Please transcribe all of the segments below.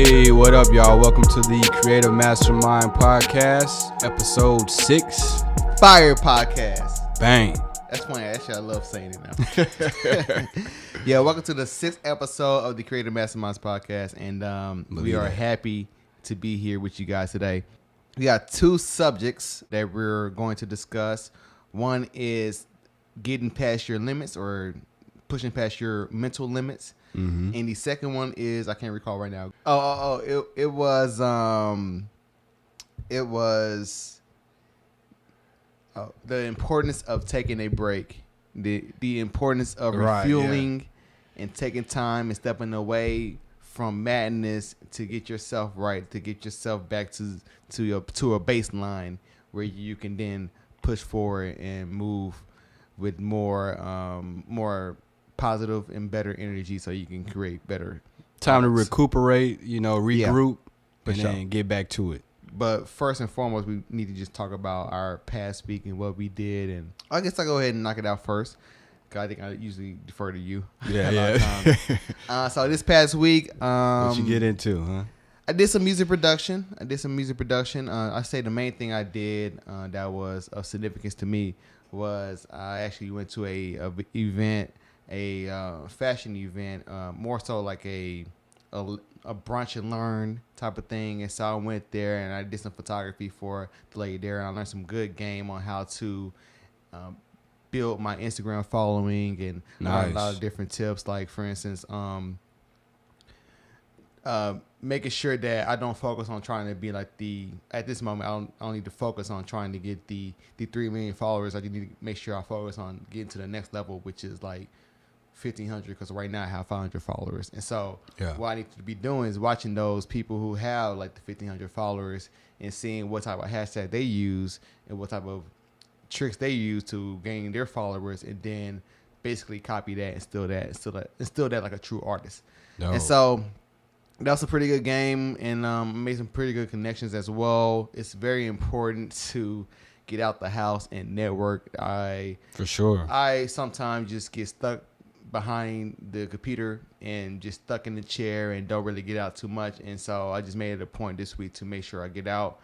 Hey, what up, y'all? Welcome to the Creative Mastermind Podcast, episode 6. Fire podcast. Bang. That's funny. Actually, I love saying it now. Yeah, welcome to the 6th episode of the Creative Masterminds Podcast, and we are happy to be here with you guys today. We got 2 subjects that we're going to discuss. One is getting past your limits or pushing past your mental limits. Mm-hmm. And the second one is, I can't recall right now. It was the importance of taking a break, the importance of refueling and taking time and stepping away from madness to get yourself right, to get yourself back to a baseline where you can then push forward and move with more positive and better energy, so you can create better time to recuperate, regroup, and sure. then get back to it. But first and foremost, we need to just talk about our past week and what we did. And I guess I'll go ahead and knock it out first, because I think I usually defer to you. Yeah. So this past week, what you get into, huh? I did some music production. I say the main thing I did that was of significance to me was I actually went to a fashion event, more so like a brunch and learn type of thing. And so I went there and I did some photography for the lady there, and I learned some good game on how to build my Instagram following and a lot of different tips. Like, for instance, making sure that I don't focus on trying to be like at this moment, I don't need to focus on trying to get the 3 million followers. I just need to make sure I focus on getting to the next level, which is like 1,500, because right now I have 500 followers. And so what I need to be doing is watching those people who have like the 1,500 followers and seeing what type of hashtag they use and what type of tricks they use to gain their followers, and then basically copy that and steal that like a true artist. And so that was a pretty good game, and made some pretty good connections as well. It's very important to get out the house and network. For sure. I sometimes just get stuck behind the computer and just stuck in the chair and don't really get out too much. And so I just made it a point this week to make sure I get out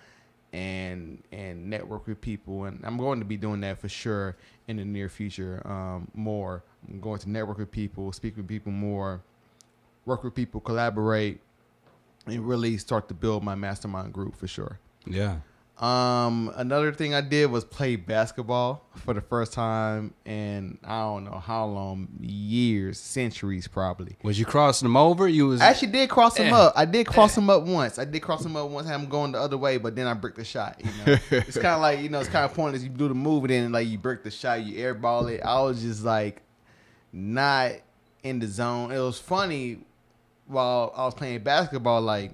and network with people. And I'm going to be doing that for sure in the near future. More. I'm going to network with people, speak with people more, work with people, collaborate, and really start to build my mastermind group for sure. Yeah. Another thing I did was play basketball for the first time in I don't know how long, years, centuries probably. Was you crossing them over? I actually did cross them up. I did cross them up once. And I'm going the other way, but then I bricked the shot. It's kind of like, it's kind of pointless. You do the move and then like you brick the shot, you airball it. I was just like not in the zone. It was funny while I was playing basketball, like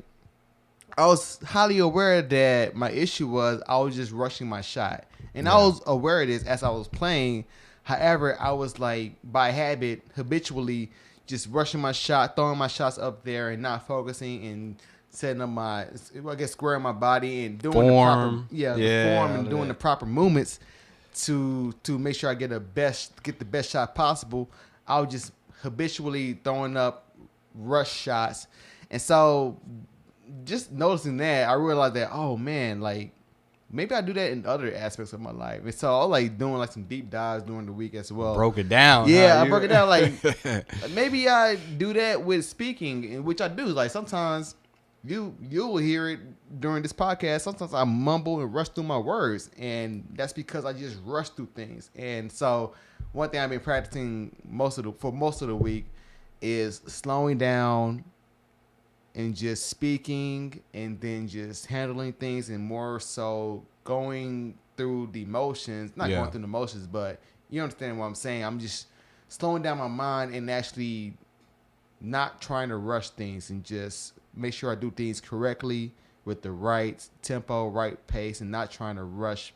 I was highly aware that my issue was I was just rushing my shot. And I was aware of this as I was playing. However, I was like, by habit, habitually just rushing my shot, throwing my shots up there and not focusing and setting up squaring my body and doing the form and doing the proper movements to make sure I get the best shot possible. I was just habitually throwing up rush shots. And so just noticing that, I realized that, oh man, like maybe I do that in other aspects of my life. And so I was like doing like some deep dives during the week as well. Broke it down. Yeah, I broke it down. Like maybe I do that with speaking, which I do. Like sometimes you will hear it during this podcast. Sometimes I mumble and rush through my words, and that's because I just rush through things. And so one thing I've been practicing for most of the week is slowing down and just speaking and then just handling things, and more so going through the motions, going through the motions, but you understand what I'm saying. I'm just slowing down my mind and actually not trying to rush things and just make sure I do things correctly with the right tempo, right pace, and not trying to rush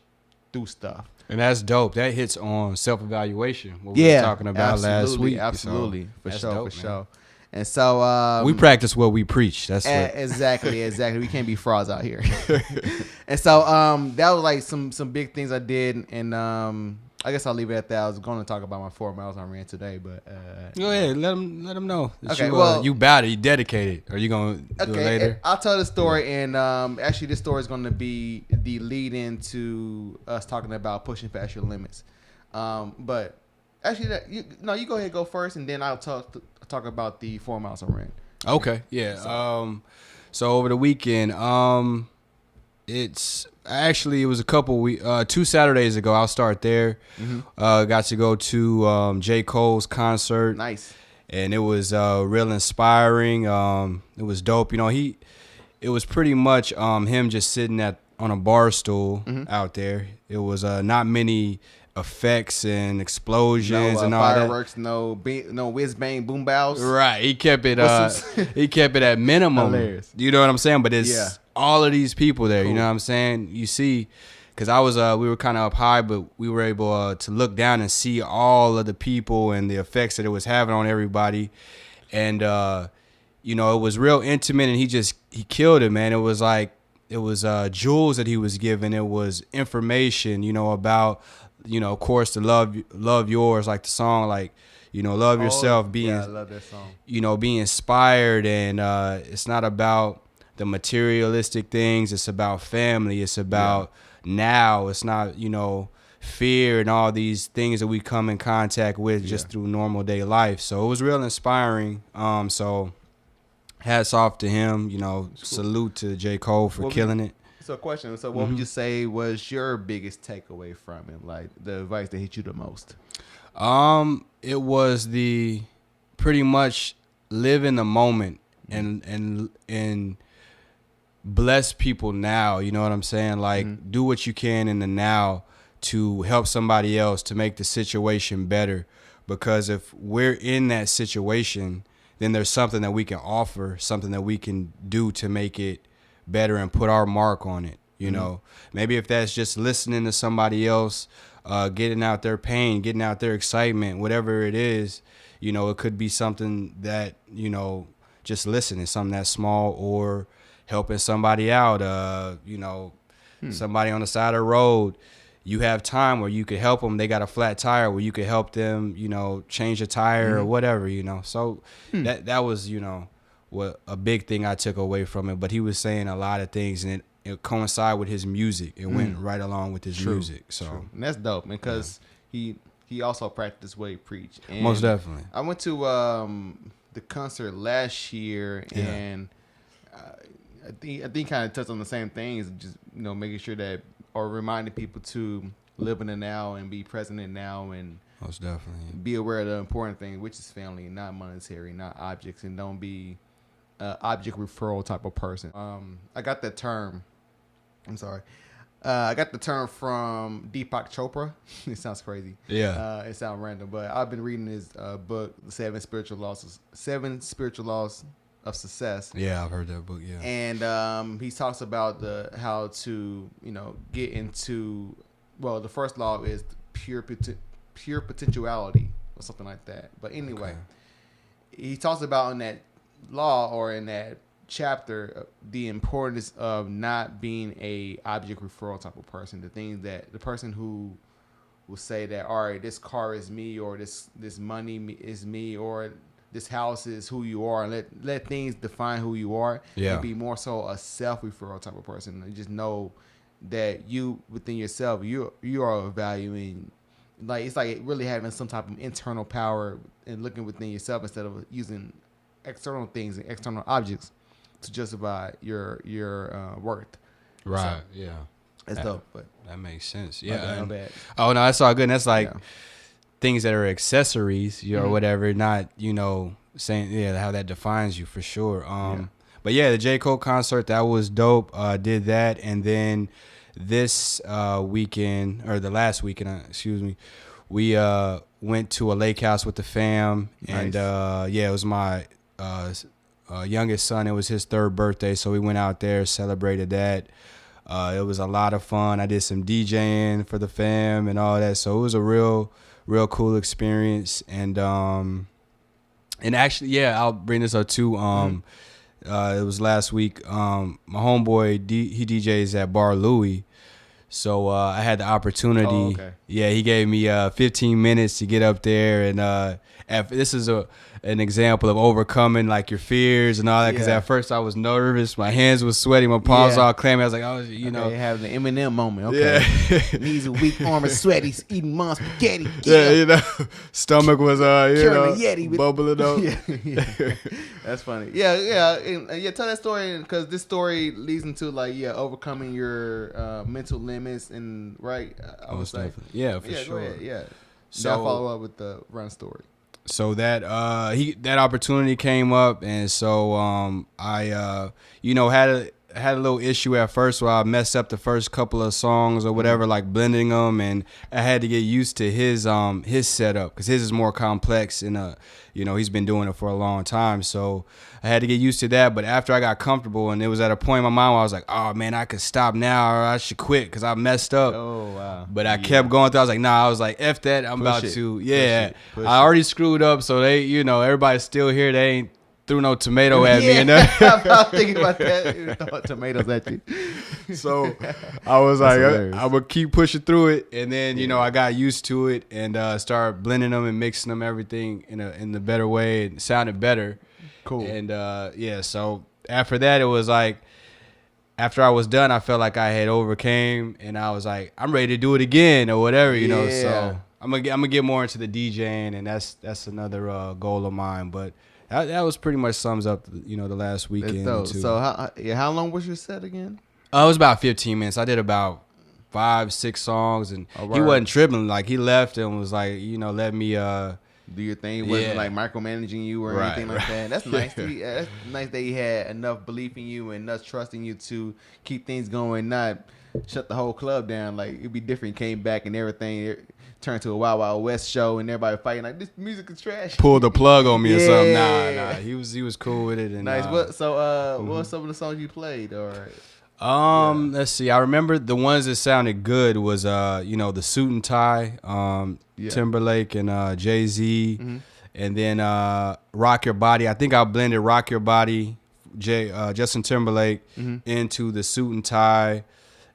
through stuff. And that's dope. That hits on self-evaluation, what we were talking about last week. Absolutely. So, for sure. And so we practice what we preach. That's what. Exactly. We can't be frauds out here. And so that was like some big things I did, and I guess I'll leave it at that. I was going to talk about my 4 miles I ran today, but go ahead. Let them know. That okay, you about it. You dedicated. Are you gonna do it later? I'll tell the story, and actually, this story is going to be the lead into us talking about pushing past your limits. But actually, you go ahead, go first, and then I'll talk about the 4 miles I ran. Okay, yeah. So over the weekend, it was a couple 2 Saturdays ago. I'll start there. Mm-hmm. Got to go to J. Cole's concert. Nice. And it was real inspiring. It was dope. It was pretty much him just sitting on a bar stool out there. It was not many effects and explosions and all fireworks, that. No whiz bang boom bows. Right. He kept it at minimum. Hilarious. You know what I'm saying? But it's all of these people there. Cool. You know what I'm saying? You see, because we were kind of up high, but we were able to look down and see all of the people and the effects that it was having on everybody. And it was real intimate, and he killed it, man. It was jewels that he was giving. It was information, about, of course, the love yours, like the song, like, love yourself, being, I love that song. Be inspired. And it's not about the materialistic things. It's about family. It's about now. It's not, fear and all these things that we come in contact with just through normal day life. So it was real inspiring. So hats off to him, salute to J. Cole for killing it. So question. So what would you say was your biggest takeaway from it? Like the advice that hit you the most? It was the pretty much live in the moment and bless people now. You know what I'm saying? Like do what you can in the now to help somebody else, to make the situation better. Because if we're in that situation, then there's something that we can offer, something that we can do to make it better and put our mark on it. Maybe if that's just listening to somebody else, getting out their pain, getting out their excitement, whatever it is, it could be something that, just listening, something that's small, or helping somebody out, somebody on the side of the road. You have time where you could help them. They got a flat tire where you could help them, change a tire or whatever, So that was, what a big thing I took away from it. But he was saying a lot of things, and it coincided with his music. It went right along with his music. So and that's dope, because he also practiced what he preached. And most definitely. I went to the concert last year, and I think kind of touched on the same things, just making sure that, or reminding people to live in the now and be present in now, and most definitely be aware of the important thing, which is family, not monetary, not objects, and don't be object referral type of person. I got that term. I'm sorry. I got the term from Deepak Chopra. It sounds crazy. Yeah. It sounds random, but I've been reading his book, The Seven Spiritual Laws of Success. Yeah, I've heard that book. Yeah. And he talks about how to get into, well, the first law is pure potentiality or something like that. But anyway, he talks about in that law, or in that chapter, the importance of not being a object referral type of person. The person who will say that, all right, this car is me, or this money is me, or this house is who you are, and let things define who you are. Yeah. And be more so a self-referral type of person, and just know that you within yourself, you are valuing, like, it's like really having some type of internal power and looking within yourself instead of using external things and external objects to justify your worth. Right. So, yeah. That's dope. But that makes sense. Yeah. Not bad. Oh no, that's all good. And that's like things that are accessories, or whatever. Not saying how that defines you for sure. But yeah, the J. Cole concert, that was dope. Did that, and then this weekend, or the last weekend, excuse me, we went to a lake house with the fam. Nice. And it was my youngest son. It was his 3rd birthday, so we went out there, celebrated that. It was a lot of fun. I did some DJing for the fam and all that, so it was a real cool experience. And actually, I'll bring this up too. It was last week. My homeboy, he DJs at Bar Louie. So I had the opportunity. Oh, okay. Yeah, he gave me 15 minutes to get up there, and this is an example of overcoming like your fears and all that. Because Yeah. at first I was nervous, my hands was sweaty, my palms Yeah. all clammy. I was like, oh, you know, having the Eminem moment. Okay, yeah, knees are weak, arms are sweaty, eating mom spaghetti. yeah, you know, stomach was Curing the Yeti with- bubbling up. yeah. That's funny. Yeah. And, tell that story because this story leads into like overcoming your mental limits and right. I would Most say. definitely. Yeah, for Go sure. ahead. Yeah. So I'll follow up with the run story. So that that opportunity came up, and so I had a little issue at first where I messed up the first couple of songs or whatever, like blending them, and I had to get used to his setup because his is more complex, and he's been doing it for a long time, so I had to get used to that. But after I got comfortable, and it was at a point in my mind where I was like, oh man, I could stop now or I should quit because I messed up. Oh wow! But I kept going through. I was like, nah. I was like, F that. I'm about to. Yeah, I already screwed up. So everybody's still here. They ain't threw no tomato at me. And I was thinking about that. Throw tomatoes at you. So I was like, hilarious. I would keep pushing through it. And then I got used to it and started blending them and mixing them everything in the better way. It sounded better. Cool. And so after that, it was like. After I was done, I felt like I had overcame, and I was like, I'm ready to do it again or whatever, So I'm gonna get more into the DJing, and that's another goal of mine. But that was pretty much sums up, the last weekend. That's dope. So how long was your set again? It was about 15 minutes. I did about 5-6 songs, and he wasn't tripping. Like he left and was like, let me do your thing. He wasn't like micromanaging you or anything like that. That's nice. That's nice that he had enough belief in you and enough trust in you to keep things going, not shut the whole club down. Like it'd be different. Came back and everything turned to a Wild Wild West show and everybody fighting like this music is trash. Pulled the plug on me or something. Nah. He was cool with it. And, nice. What were some of the songs you played or? Let's see. I remember the ones that sounded good was the Suit and Tie, Timberlake and Jay-Z, and then Rock Your Body. I think I blended Rock Your Body, Justin Timberlake into the Suit and Tie,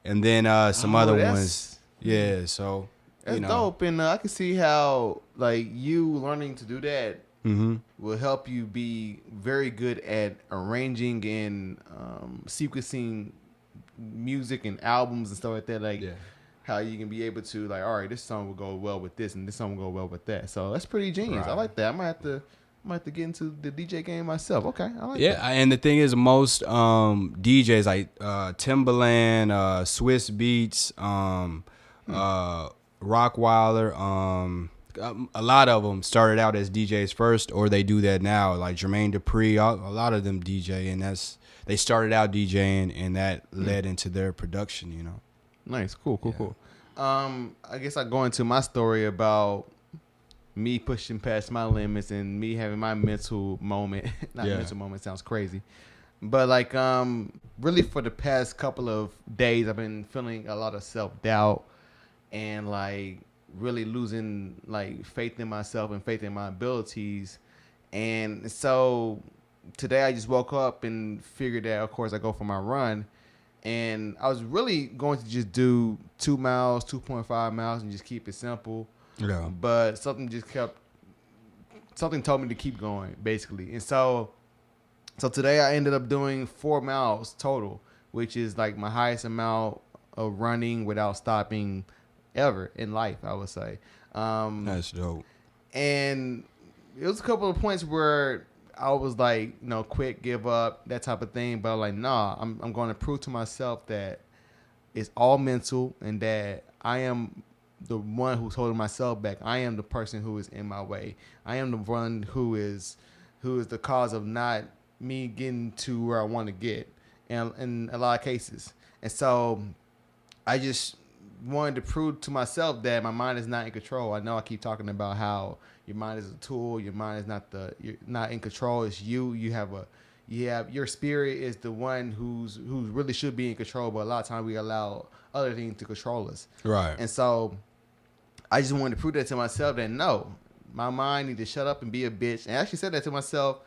and then some other ones. Yeah, so that's dope, and I can see how like you learning to do that will help you be very good at arranging and sequencing music and albums and stuff like that. Like how you can be able to like, all right, this song will go well with this, and this song will go well with that. So that's pretty genius. Right. I like that. I might have to get into the DJ game myself. Okay, I like that. Yeah, and the thing is, most DJs like Timbaland, Swiss Beats, Rockwilder, a lot of them started out as DJs first, or they do that now. Like Jermaine Dupri, a lot of them DJ, and they started out DJing, and that led into their production. Nice, cool. I guess I go into my story about me pushing past my limits and me having my mental moment. Mental moment sounds crazy, but like really for the past couple of days, I've been feeling a lot of self-doubt and like really losing like faith in myself and faith in my abilities. And so today I just woke up and figured that, of course, I go for my run. And I was really going to just do 2 miles, 2.5 miles, and just keep it simple. Yeah. But something told me to keep going, basically. And so today I ended up doing 4 miles total, which is like my highest amount of running without stopping ever in life, I would say. That's dope. And it was a couple of points where I was like, quit, give up, that type of thing. But I'm like, nah, I'm going to prove to myself that it's all mental and that I am the one who's holding myself back. I am the person who is in my way. I am the one who is the cause of not me getting to where I want to get in a lot of cases. And so I just wanted to prove to myself that my mind is not in control. I know I keep talking about how your mind is a tool. Your mind is you're not in control. It's you. You have your spirit is the one who really should be in control. But a lot of times we allow other things to control us. Right. And so I just wanted to prove that to myself that no, my mind need to shut up and be a bitch. And I actually said that to myself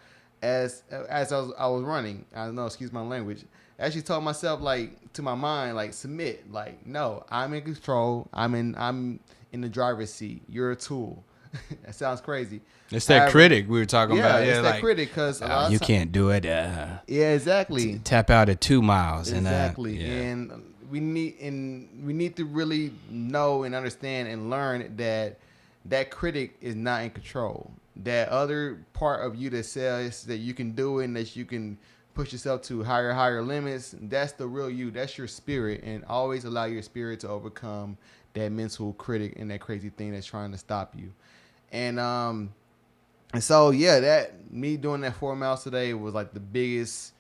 as I was running. I don't know, excuse my language. actually told myself, like, to my mind, like, submit. Like, no, I'm in control. I'm in the driver's seat. You're a tool. That sounds crazy. It's that critic we were talking about. Yeah, it's like, that critic, because you can't do it. Yeah, exactly. Tap out at 2 miles. Exactly. And And we need to really know and understand and learn that critic is not in control. That other part of you that says that you can do it and that you can push yourself to higher limits, that's the real you. That's your spirit. And always allow your spirit to overcome that mental critic and that crazy thing that's trying to stop you. And so yeah, that me doing that 4 miles today was like the biggest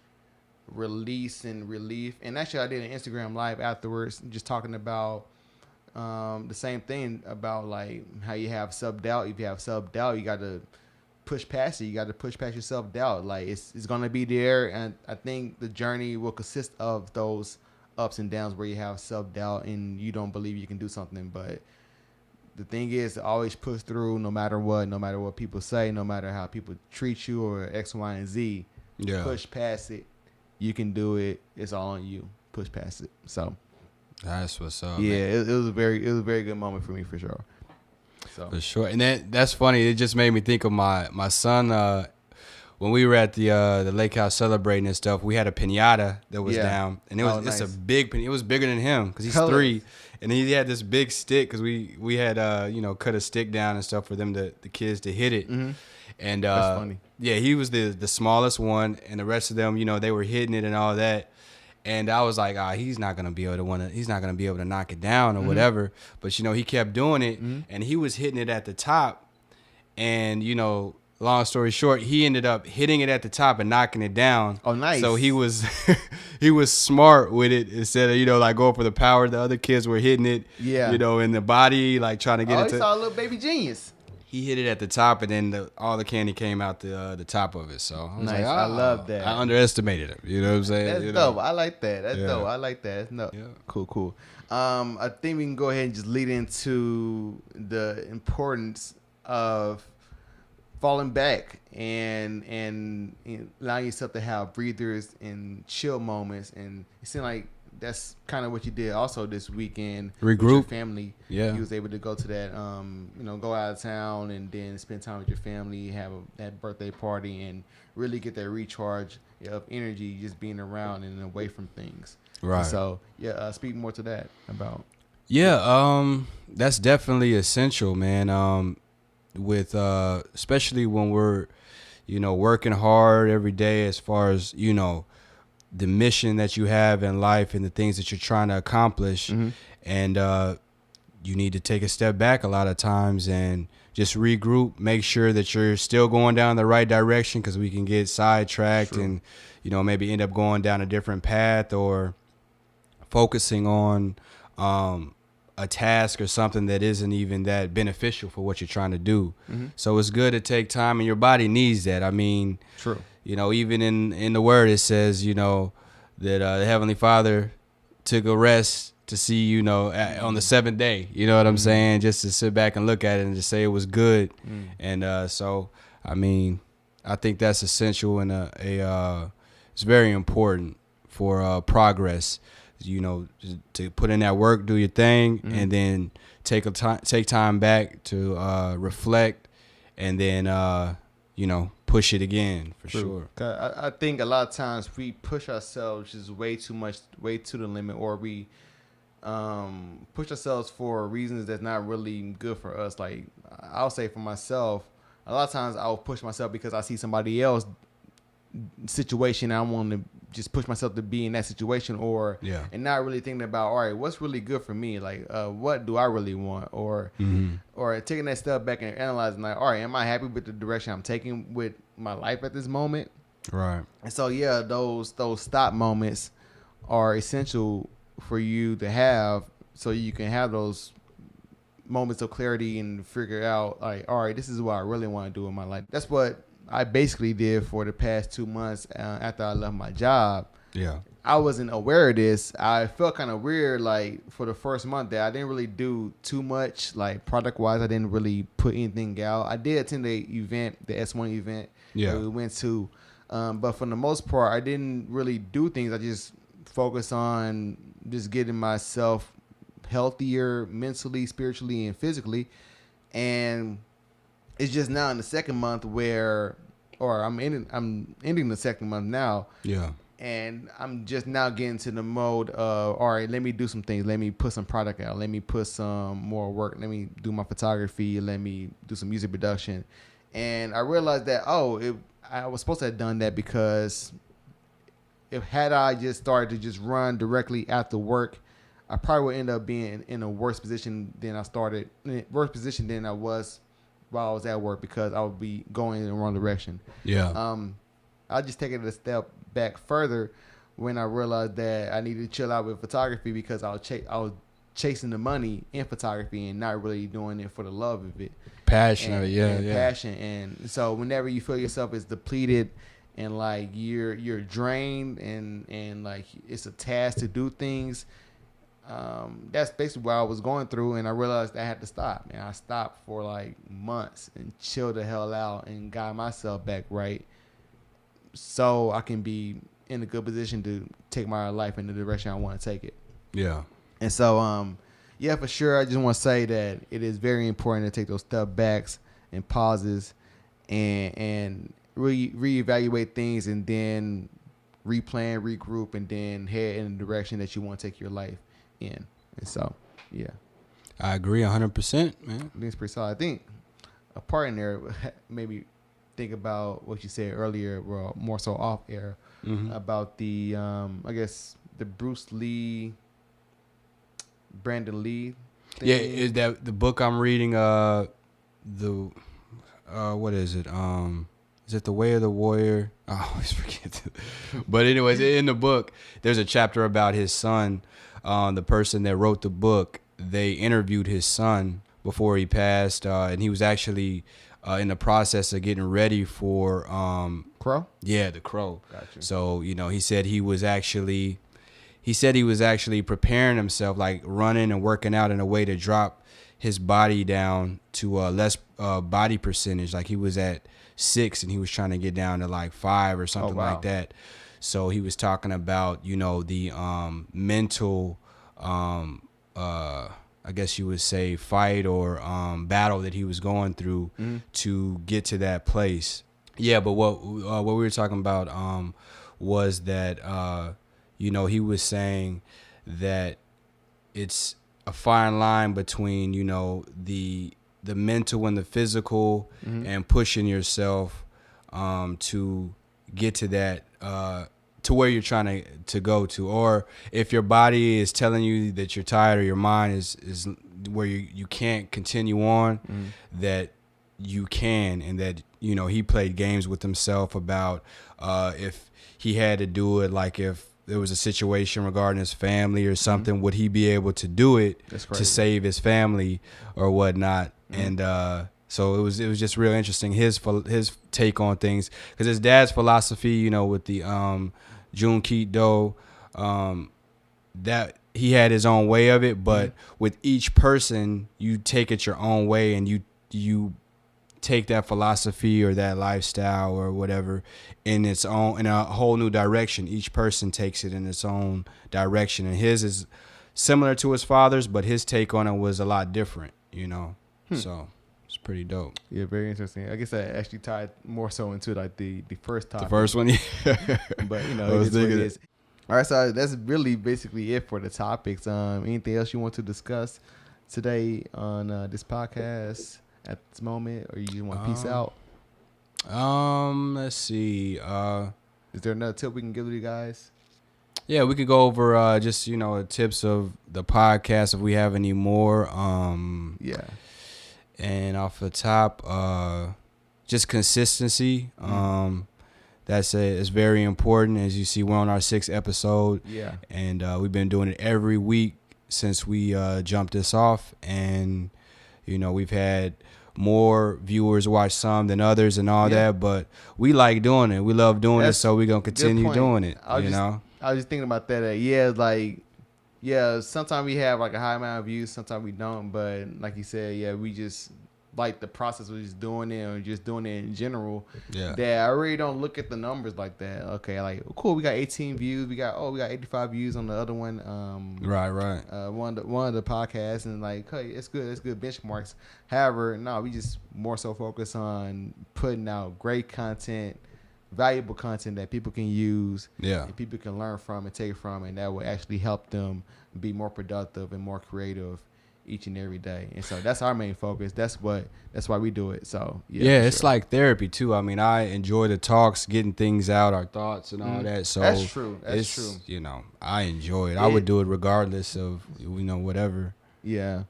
release and relief. And actually I did an Instagram live afterwards just talking about the same thing, about like how you have self-doubt. If you have self-doubt, you got to push past it. You got to push past your self-doubt. Like it's going to be there, and I think the journey will consist of those ups and downs where you have self-doubt and you don't believe you can do something. But the thing is to always push through, no matter what people say, no matter how people treat you or X, Y, and Z. yeah, Push past it. You can do it. It's all on you. Push past it. So that's what's up. yeah, man. it was a very good moment for me, for sure. So For sure. And that's funny. It just made me think of my son. When we were at the lake house celebrating and stuff, we had a piñata that was down, and it's a big. It was bigger than him because he's 3, and he had this big stick because we had cut a stick down and stuff for them the kids to hit it. Mm-hmm. And that's funny. Yeah, he was the smallest one, and the rest of them, they were hitting it and all that. And I was like, he's not gonna be able to knock it down or whatever. But he kept doing it, and he was hitting it at the top. And long story short, he ended up hitting it at the top and knocking it down. Oh, nice. So he was he was smart with it instead of like going for the power. The other kids were hitting it, in the body, like trying to get it. He saw a little baby genius. He hit it at the top, and then all the candy came out the top of it. So I was nice. like, I love that. I underestimated him. You know what I'm saying? That's dope. I like that. That's dope. I like that. That's Yeah. Cool. I think we can go ahead and just lead into the importance of falling back and allowing yourself to have breathers and chill moments. And it seemed like that's kind of what you did also this weekend. Regroup. With your family. Yeah. You was able to go to that, go out of town and then spend time with your family, have that birthday party, and really get that recharge of energy just being around and away from things. Right. And so, speak more to that about. Yeah, that's definitely essential, man. With especially when we're, working hard every day as far as, the mission that you have in life and the things that you're trying to accomplish. And you need to take a step back a lot of times and just regroup, make sure that you're still going down the right direction, because we can get sidetracked and, maybe end up going down a different path or focusing on a task or something that isn't even that beneficial for what you're trying to do. So it's good to take time, and your body needs that. I mean, True. Even in the word, it says, that the Heavenly Father took a rest to see, on the 7th day. You know what I'm saying? Just to sit back and look at it and just say it was good. And so, I mean, I think that's essential, and it's very important for progress. To put in that work, do your thing, and then take time back to reflect, and then push it again for True. sure. I think a lot of times we push ourselves just way too much, way to the limit, or we push ourselves for reasons that's not really good for us. Like I'll say for myself, a lot of times I'll push myself because I see somebody else situation, and I want to just push myself to be in that situation, and not really thinking about, all right, what's really good for me? Like, what do I really want? Or taking that step back and analyzing, like, all right, am I happy with the direction I'm taking with my life at this moment? Right. And so, yeah, those stop moments are essential for you to have, so you can have those moments of clarity and figure out, like, all right, this is what I really want to do in my life. That's what I basically did for the past 2 months after I left my job. Yeah. I wasn't aware of this. I felt kind of weird, like, for the first month that I didn't really do too much, like, product-wise. I didn't really put anything out. I did attend the event, the S1 event that we went to. But for the most part, I didn't really do things. I just focus on just getting myself healthier mentally, spiritually, and physically. And it's just now in the second month I'm ending the second month now. Yeah. And I'm just now getting to the mode of, all right, let me do some things. Let me put some product out. Let me put some more work. Let me do my photography. Let me do some music production. And I realized that, I was supposed to have done that because had I just started to just run directly after work, I probably would end up being in a worse position than I was while I was at work, because I would be going in the wrong direction. Yeah. I'll just take it a step back further when I realized that I needed to chill out with photography, because I was chasing the money in photography and not really doing it for the love of it. Passion. Passion. And so whenever you feel yourself is depleted and like you're drained and like it's a task to do things, that's basically what I was going through, and I realized I had to stop. And I stopped for like months and chilled the hell out and got myself back right, so I can be in a good position to take my life in the direction I want to take it. Yeah. And so, yeah, for sure, I just want to say that it is very important to take those step backs and pauses and reevaluate things, and then replan, regroup, and then head in the direction that you want to take your life in. And so, yeah. I agree 100%, man. I think it's pretty solid. I think a part in there, maybe think about what you said earlier, well, more so off air, about the, I guess, the Bruce Lee, Brandon Lee thing. Yeah, is that the book I'm reading? What is it? Is it The Way of the Warrior? I always forget. But anyways, in the book, there's a chapter about his son. The person that wrote the book, they interviewed his son before he passed, and he was actually in the process of getting ready for Crow? Yeah, the Crow. Gotcha. So, he said he was actually preparing himself, like running and working out in a way to drop his body down to less body percentage. Like he was at 6 and he was trying to get down to like 5 or something like that. So he was talking about, the mental, I guess you would say, fight or battle that he was going through to get to that place. Yeah, but what we were talking about was that, he was saying that it's a fine line between, the mental and the physical, and pushing yourself to get to that, to where you're trying to go to. Or if your body is telling you that you're tired, or your mind is where you can't continue on, that you can. And that, he played games with himself about if he had to do it, like if there was a situation regarding his family or something, would he be able to do it to save his family or whatnot? And so it was just real interesting, his take on things, because his dad's philosophy, with the Junki Do, that he had his own way of it, but with each person you take it your own way, and you take that philosophy or that lifestyle or whatever in a whole new direction. Each person takes it in its own direction, and his is similar to his father's, but his take on it was a lot different, So it's pretty dope. Yeah, very interesting. I guess I actually tied more so into like the first topic. The first one, yeah. But it is what it is. All right, so that's really basically it for the topics. Anything else you want to discuss today on this podcast at this moment, or you just want to peace out? Let's see. Is there another tip we can give to you guys? Yeah, we could go over just tips of the podcast if we have any more. Yeah. And off the top, just consistency. It's very important. As you see, we're on our 6th episode. Yeah. And we've been doing it every week since we jumped this off. And, we've had more viewers watch some than others and all that. But we like doing it. We love doing it, so we're going to continue doing it, I was just thinking about that. Sometimes we have like a high amount of views, sometimes we don't. But like you said, we just like the process of just doing it or just doing it in general, Yeah. that I really don't look at the numbers like that. Okay, like cool, we got 18 views. We got 85 views on the other one. Right. One of the podcasts, and like, hey, it's good benchmarks. However, no, we just more so focus on putting out great content, valuable content that people can use, and people can learn from and take from, and that will actually help them be more productive and more creative each and every day. And so that's our main focus. That's why we do it. So yeah, it's like therapy too. I mean, I enjoy the talks, getting things out, our thoughts and all that. So that's true. That's true. You know, I enjoy it. I would do it regardless of, you know, whatever. Yeah.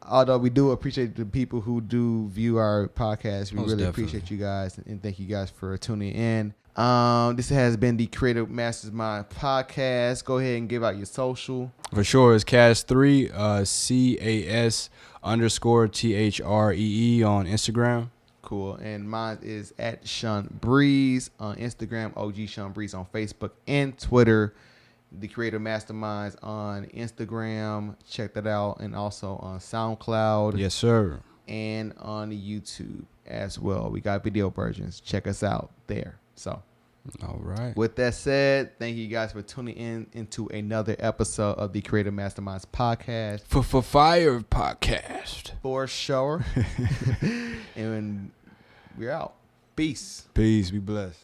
Although we do appreciate the people who do view our podcast. We really appreciate you guys, and thank you guys for tuning in. This has been the Creative Mastermind podcast. Go ahead and give out your social. For sure, it's Cas3, CAS_THREE on Instagram. Cool. And mine is at Shawn Breeze on Instagram, OG Shawn Breeze on Facebook and Twitter. The Creative Masterminds on Instagram. Check that out. And also on SoundCloud. Yes, sir. And on YouTube as well. We got video versions. Check us out there. So, all right. With that said, thank you guys for tuning in into another episode of the Creative Masterminds podcast. For Fire podcast. For sure. And we're out. Peace. Peace. Be blessed.